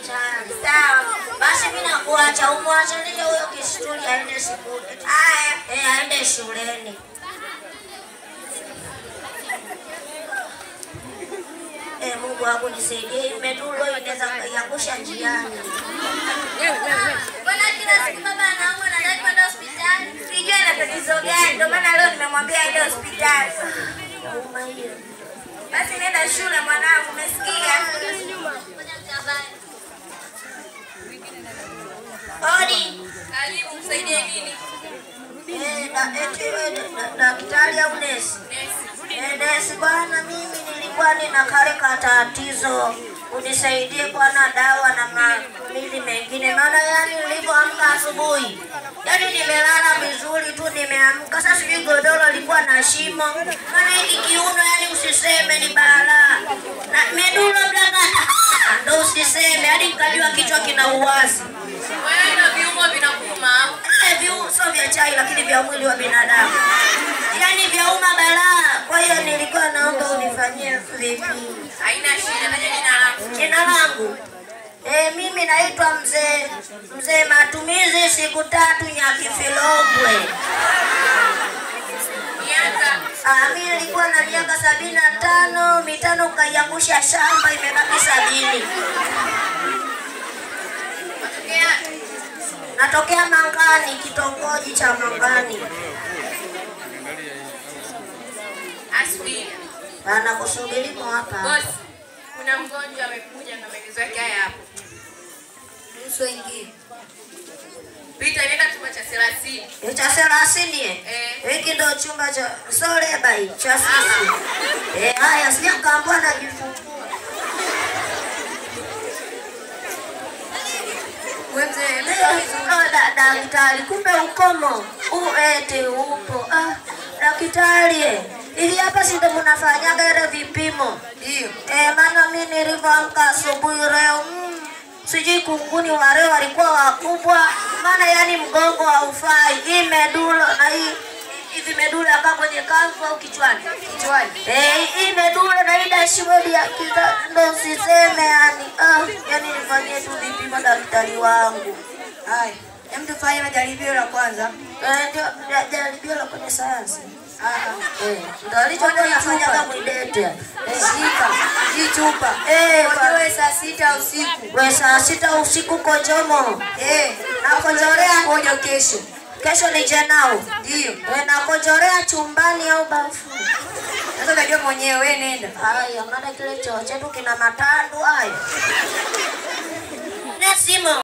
Sawa. Basi mimi nakuacha umwachilie huyo kisturi aende shule. Haya, aende shuleni. Mungu wangu nisaidie, medulo inaweza kuyangusha njiani. Bwana kila siku baba anaumwa na anataka kwenda hospitali. Sijui ana tatizo gani, ndio maana leo nimemwambia aende hospitali. Basi nenda shule mwanangu, umesikia? Odi. Karibu msaidie nini? Daktari au nesi? Nesi bwana, mimi nilikuwa nina kale tatizo. Unisaidie bwana dawa na mamili mengine. Maana yani nilipoamka asubuhi, yani nimelala vizuri tu nimeamka. Sasa sijui godoro lilikuwa na shimo. Maana hiki kiuno yani usiseme ni balaa. Na medulo blaka ndo usiseme hadi nikajua kichwa kina uwazi. Wewe na viungo vinakuuma. Viungo sio vya chai lakini vya mwili wa binadamu. Yani vyauma balaa. Kwa hiyo nilikuwa naomba unifanyie vipi. Haina shida, taja jina lako. Jina langu. Mimi naitwa mzee matumizi siku 3 Nyakifilogwe. Miaka? Mimi nilikuwa na miaka 75, mitano kaiangusha shamba imebaki 70. Natokea Mangani, kitongoji cha Mangani. Asubiri. Anakusubiri kwa hapa. Boss, kuna mgonjwa amekuja na maelezo yake haya hapo. Nusu ingie. Pita nenda chumba cha 30. Cha 30 hiki ndio chumba cha Soleba cha sisi. Haya sija kaambwa na jifungua. Daktari kumbe ukomo. Eti upo. Daktari hivi hapa si ndo mnafanyaga ile vipimo? Ndio. Maana mimi nilivyoamka asubuhi leo sijui kunguni wale walikuwa wakubwa. Maana yani mgongo haufai. Hii medulo na hivi medulo yaka kwenye kavu au kichwani? Kichwani. Hii medulo na hii dashboard ya kiza ndo siseme yani. Yani nifanyie tu vipimo daktari wangu. Hai. Hem tufanye majaribio la kwanza. Ndio jaribio la kwenye sayansi. Ndio alichokuwa anafanya kama idete. Shika. Hii chupa. Wewe saa 6 usiku. Wewe saa 6 usiku kojomo. Na Nakojorea ngoja kesho. kesho ni janao. Ndio. Nakojorea chumbani au bafu. Sasa unajua mwenyewe wewe nenda. Haya, maana kile choo chetu kina matandu haya. Nesimo.